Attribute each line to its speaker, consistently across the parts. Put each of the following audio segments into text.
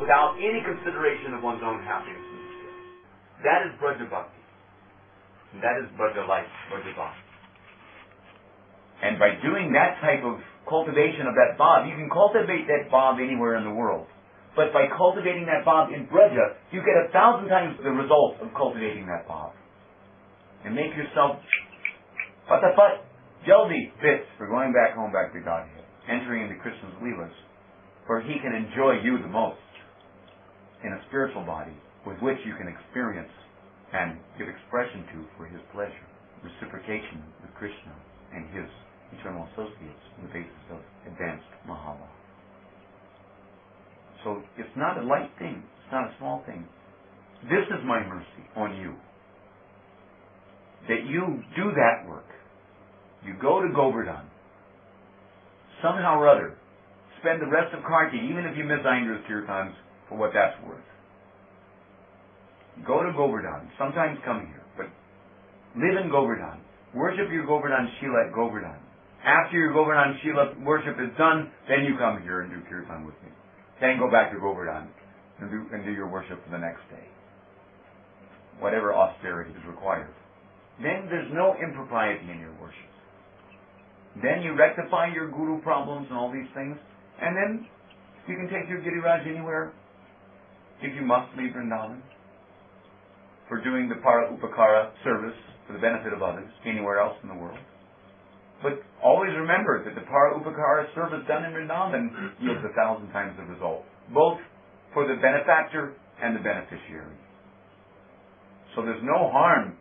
Speaker 1: without any consideration of one's own happiness and distress. That is Braja Bhakti. And that is Braja life, Braja Bhakti. And by doing that type of cultivation of that bhav, you can cultivate that bhav anywhere in the world. But by cultivating that bhav in Braja, you get 1,000 times the result of cultivating that bhav. And make yourself patapat, jaldi, fit for going back home, back to Godhead, entering into Krishna's Leelas, where He can enjoy you the most in a spiritual body with which you can experience and give expression to for His pleasure, reciprocation with Krishna and His eternal associates on the basis of advanced Mahava. So it's not a light thing. It's not a small thing. This is my mercy on you. That you do that work. You go to Govardhan. Somehow or other, spend the rest of Karti, even if you miss Aindra's Kirtans, for what that's worth. Go to Govardhan. Sometimes come here. But live in Govardhan. Worship your Govardhan Śrīla at Govardhan. After your Govardhan Śrīla worship is done, then you come here and do Kirtan with me. Then go back to Govardhan and do your worship for the next day. Whatever austerity is required. Then there's no impropriety in your worship. Then you rectify your guru problems and all these things, and then you can take your Giriraj anywhere if you must leave Vrindavan for doing the Para Upakara service for the benefit of others anywhere else in the world. But always remember that the Para Upakara service done in Vrindavan yields 1,000 times the result, both for the benefactor and the beneficiary. So there's no harm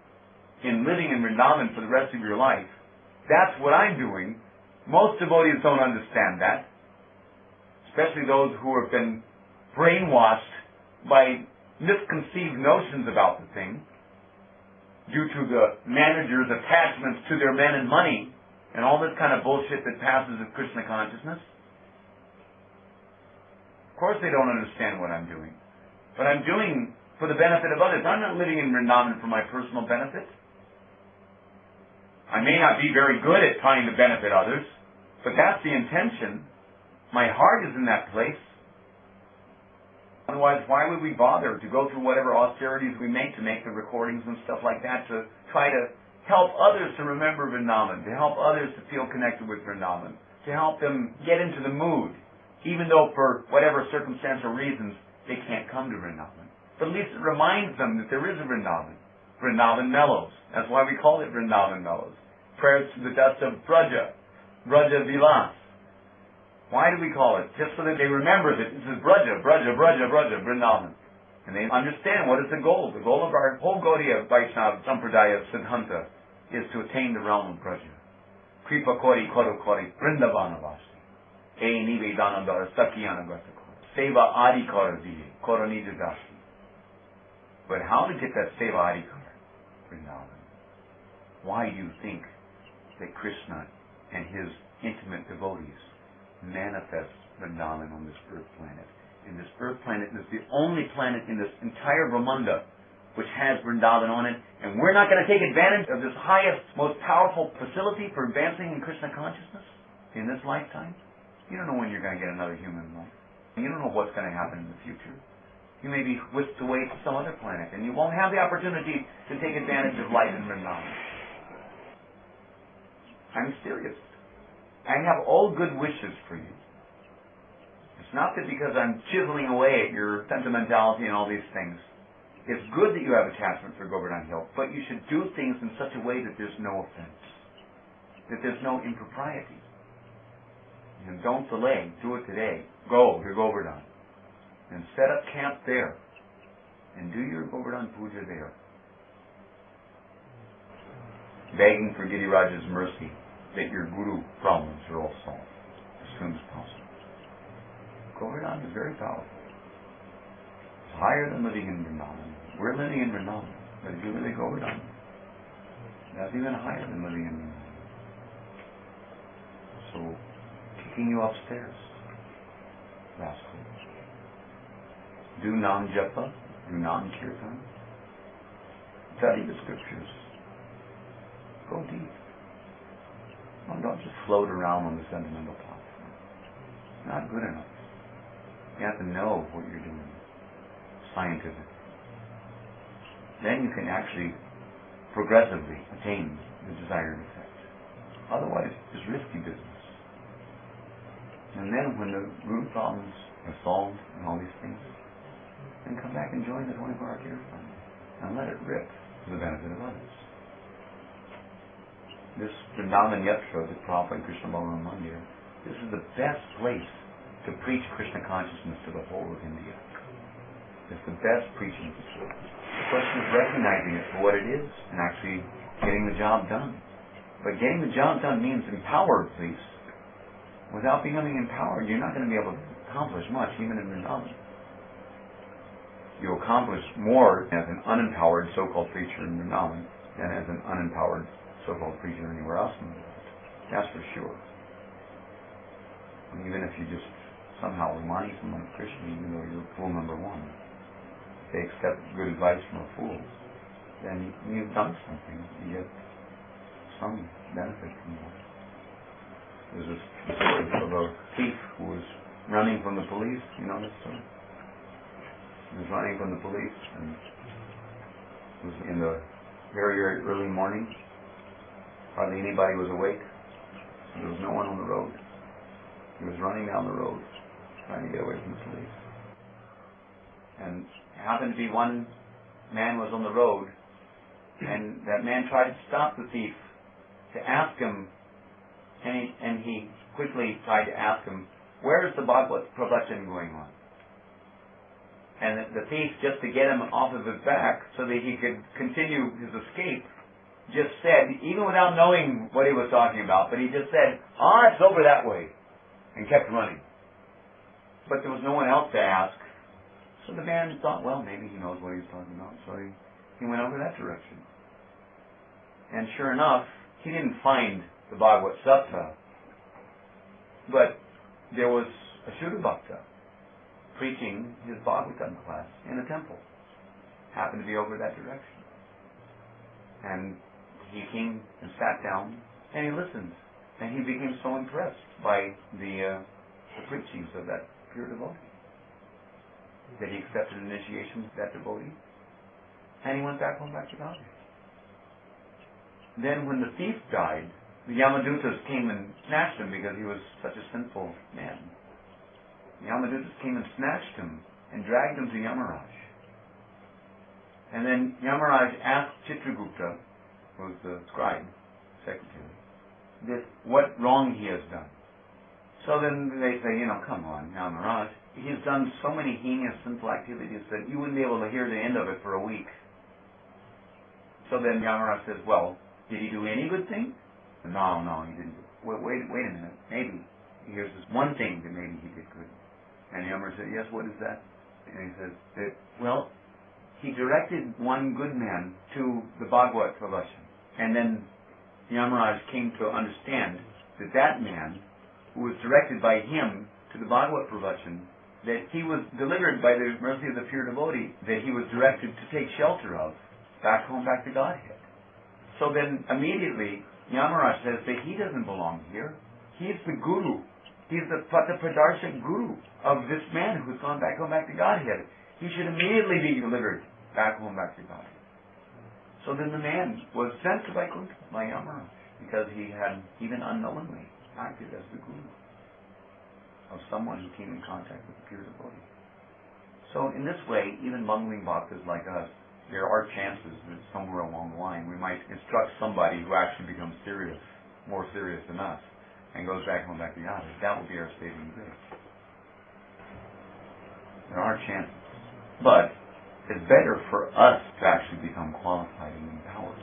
Speaker 1: in living in Vrindavan for the rest of your life. That's what I'm doing. Most devotees don't understand that, especially those who have been brainwashed by misconceived notions about the thing due to the manager's attachments to their men and money and all this kind of bullshit that passes as Krishna consciousness. Of course they don't understand what I'm doing. But I'm doing for the benefit of others. I'm not living in Vrindavan for my personal benefit. I may not be very good at trying to benefit others, but that's the intention. My heart is in that place. Otherwise, why would we bother to go through whatever austerities we make to make the recordings and stuff like that, to try to help others to remember Vrindavan, to help others to feel connected with Vrindavan, to help them get into the mood, even though for whatever circumstantial reasons they can't come to Vrindavan. But at least it reminds them that there is a Vrindavan. Vrindavan mellows. That's why we call it Vrindavan mellows. Prayers to the dust of Braja, Braja Vilas. Why do we call it? Just so that they remember that this is Braja, Braja, Braja, Braja, Vrindavan. And they understand what is the goal. The goal of our whole Gaudiya Vaishnava Sampradaya Siddhanta is to attain the realm of Braja. Kripa Kori Koro Kori Vrindavana Vasti. E Nivedanandara Sakyana Gata Kori. Seva Adi Kora Diye Kora Nija Dasti. But how to get that Seva Adi Kora? Vrindavan. Why do you think that Krishna and his intimate devotees manifest Vrindavan on this earth planet? And this earth planet is the only planet in this entire Brahmanda which has Vrindavan on it, and we're not going to take advantage of this highest, most powerful facility for advancing in Krishna consciousness in this lifetime? You don't know when you're going to get another human life. You don't know what's going to happen in the future. You may be whisked away to some other planet, and you won't have the opportunity to take advantage of life in Vrindavan. I'm serious. I have all good wishes for you. It's not that because I'm chiseling away at your sentimentality and all these things. It's good that you have attachment for Govardhan Hill, but you should do things in such a way that there's no offense, that there's no impropriety. And don't delay. Do it today. Go to Govardhan and set up camp there and do your Govardhan Puja there, begging for Giriraj's mercy that your Guru problems are all solved as soon as possible. Govardhan is very powerful. It's higher than living in Vrindavan. We're living in Vrindavan, but if you live in Govardhan, that's even higher than living in Vrindavan. So, kicking you upstairs, rascal. Do Nam Japa, do Nam Kirtan, study the scriptures, go deep. Don't just float around on the sentimental platform. It's not good enough. You have to know what you're doing scientifically. Then you can actually progressively attain the desired effect. Otherwise, it's risky business. And then when the root problems are solved and all these things, then come back and join the 24-hour care fund and let it rip for the benefit of others. This Vrindavan Yatra that Prabhupada and Krishna Balaram Mandir, this is the best place to preach Krishna consciousness to the whole of India. It's the best preaching facility. The question is recognizing it for what it is and actually getting the job done. But getting the job done means empowered, please. Without becoming empowered, you're not going to be able to accomplish much, even in Vrindavan. You'll accomplish more as an unempowered so-called preacher in Vrindavan than as an unempowered so-called preacher anywhere else in the world. That's for sure. And even if you just somehow remind someone of Krishna, even though you're fool number one, if they accept good advice from a fool, then you've done something. You get some benefit from that. There's a story of a thief who was running from the police. You know this story? He was running from the police, and it was in the very, very early morning. Hardly anybody was awake. So there was no one on the road. He was running down the road, trying to get away from the police. And it happened to be one man was on the road, and that man tried to stop the thief to ask him, and he quickly tried to ask him, where is the Bhagavad Pravachan going on? And the thief, just to get him off of his back so that he could continue his escape, just said, even without knowing what he was talking about, but he just said, it's over that way, and kept running. But there was no one else to ask. So the man thought, well, maybe he knows what he's talking about. So he went over that direction. And sure enough, he didn't find the Bhagavad Sapta, but there was a Shuddha Bhakta preaching his Bhagavatam class in a temple. Happened to be over that direction. And he came and sat down, and he listened. And he became so impressed by the preachings of that pure devotee that he accepted initiation with that devotee, and he went back home back to God. Then when the thief died, the Yamadutas came and snatched him because he was such a sinful man. The Yamadutas came and snatched him and dragged him to Yamaraj. And then Yamaraj asked Chitragupta, who was the scribe, secretary, that what wrong he has done. So then they say, come on, Yamaraj, he's done so many heinous sinful activities that you wouldn't be able to hear the end of it for a week. So then Yamaraj says, well, did he do any good thing? No, he didn't. Wait a minute. Maybe. Here's this one thing that maybe he did good. And Yamaraj said, yes, what is that? And he says, he directed one good man to the Bhagavad Pravachan. And then Yamaraj came to understand that man, who was directed by him to the Bhagavad Pravachan, that he was delivered by the mercy of the pure devotee, that he was directed to take shelter of, back home, back to Godhead. So then immediately Yamaraj says that he doesn't belong here. He's the guru. He's the Pradarshan guru of this man who's gone back home, back to Godhead. He should immediately be delivered back home, back to Godhead. So then the man was sent to Vaikuntha by Yamaraj because he had, even unknowingly, acted as the guru of someone who came in contact with the pure devotee. So in this way, even bungling bhaktas like us, there are chances that somewhere along the line we might instruct somebody who actually becomes serious, more serious than us, and goes back home, back to Godhead. That will be our saving grace. There are chances. But it's better for us to actually become qualified and empowered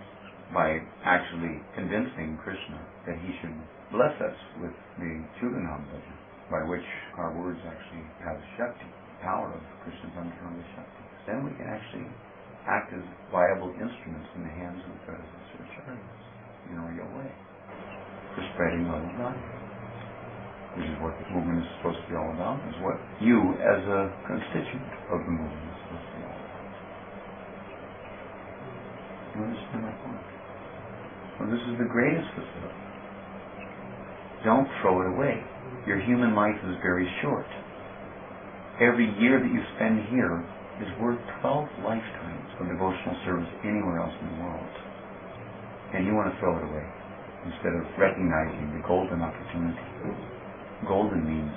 Speaker 1: by actually convincing Krishna that he should bless us with the Chudanam Bhajan, by which our words actually have Shakti, the power of Krishna's uncontrollable Shakti. Then we can actually act as viable instruments in the hands of the predecessor acharyas in a real way for spreading love of God. Which is what the movement is supposed to be all about, is what you as a constituent of the movement is supposed to be all about. You understand my point? Well, this is the greatest facility. Don't throw it away. Your human life is very short. every year that you spend here is worth 12 lifetimes of devotional service anywhere else in the world. And you want to throw it away instead of recognizing the golden opportunity. Golden means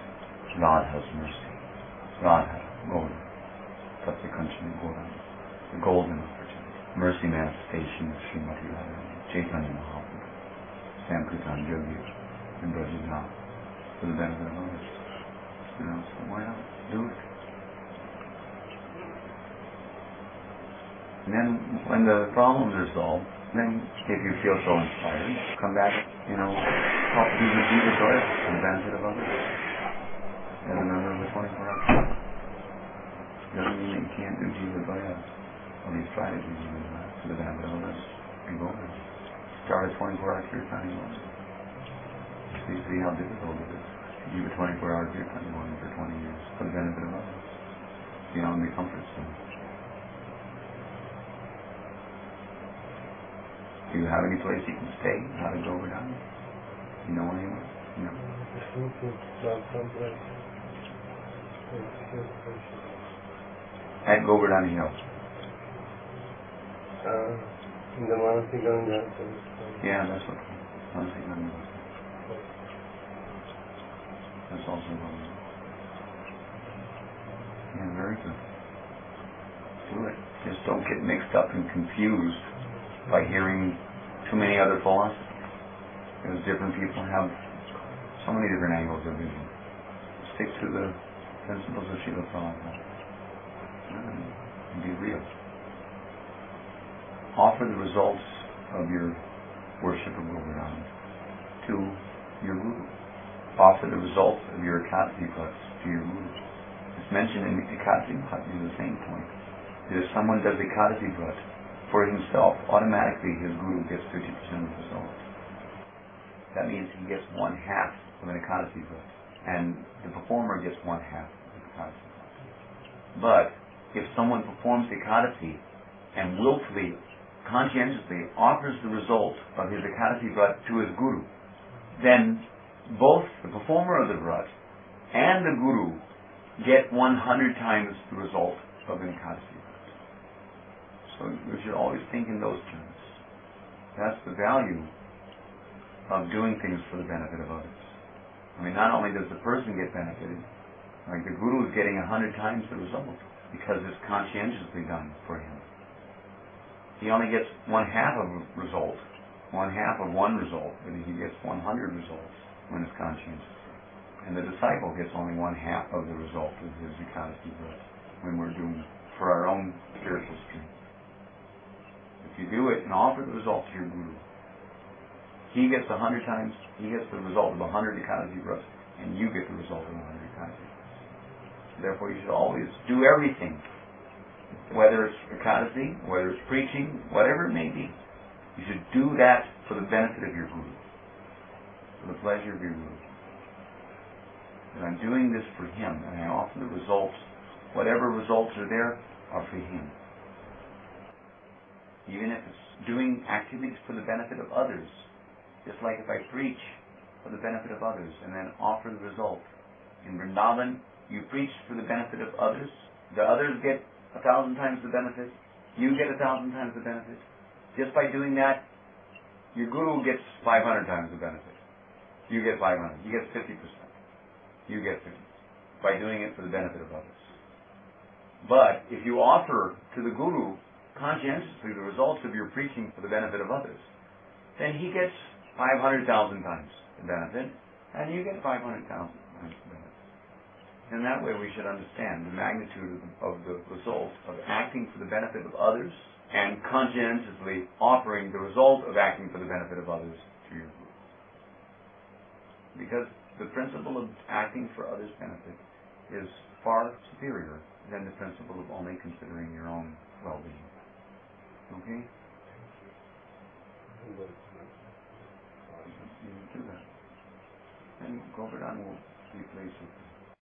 Speaker 1: Radha's mercy. Radha, golden. The golden opportunity. Mercy manifestation of Srimati Radha, Chaitanya Mahaprabhu, Sankirtan Yogi, and Brajadana for the benefit of others. So why not do it? And then when the problems are solved, then if you feel so inspired, come back, help do the Jiva Joya for the benefit of others. As a member of the 24-hour club. Doesn't mean that you can't do Jiva Joya. Well, you try to do Jiva Joya for the benefit of others. And go over. Start a 24-hour kirtan in London. See how difficult it is. You do a 24-hour kirtan in London for 20 years for the benefit of others. Beyond the comfort zone. Do you have any place you can stay? How to go over down? You know anywhere? No. At Govardhana Hill.
Speaker 2: In the Manasi Ganga.
Speaker 1: Yeah, that's what Manasi Ganga was. That's also one. Yeah, very good. Do it. Just don't get mixed up and confused by hearing too many other philosophies. Because different people have so many different angles of vision. Stick to the principles of Śrīla Prabhupāda. And be real. Offer the results of your worship of Govardhana to your Guru. Offer the results of your Ekadasi Vrats to your Guru. It's mentioned in Ekadasi Vrats is the same point. That if someone does Ekadasi Vrats for himself, automatically his Guru gets 50% of the result. That means he gets 1/2 of an Ekadasi Vrat, and the performer gets 1/2 of the Ekadasi Vrat. But if someone performs Ekadasi and willfully, conscientiously offers the result of his Ekadasi Vrat to his Guru, then both the performer of the Vrat and the Guru get 100 times the result of an Ekadasi Vrat. So we should always think in those terms. That's the value of doing things for the benefit of others. I mean, not only does the person get benefited, like the Guru is getting 100 times the result because it's conscientiously done for him. He only gets 1/2 of a result, 1/2 of one result, but he gets 100 results when it's conscientious. And the disciple gets only 1/2 of the result of his Ekadasi Vrat when we're doing for our own spiritual strength. If you do it and offer the result to your Guru, he gets 100 times, he gets the result of 100 Ekadasi Vrats, and you get the result of 100 Ekadasi Vrats. Therefore, you should always do everything, whether it's Ekadasi, whether it's preaching, whatever it may be. You should do that for the benefit of your Guru, for the pleasure of your Guru. And I'm doing this for him, and I offer the results, whatever results are there, are for him. Even if it's doing activities for the benefit of others, just like if I preach for the benefit of others and then offer the result. In Vrindavan, you preach for the benefit of others, the others get 1,000 times the benefit, you get 1,000 times the benefit. Just by doing that, your Guru gets 500 times the benefit. You get 500. You get 50%. You get 50%. By doing it for the benefit of others. But if you offer to the Guru conscientiously the results of your preaching for the benefit of others, then he gets 500,000 times the benefit, and you get 500,000 times the benefit. And that way we should understand the magnitude of the result of acting for the benefit of others and conscientiously offering the result of acting for the benefit of others to your Guru. Because the principle of acting for others' benefit is far superior than the principle of only considering your own well-being. Okay? You do that. And Govardhan will be pleased with you.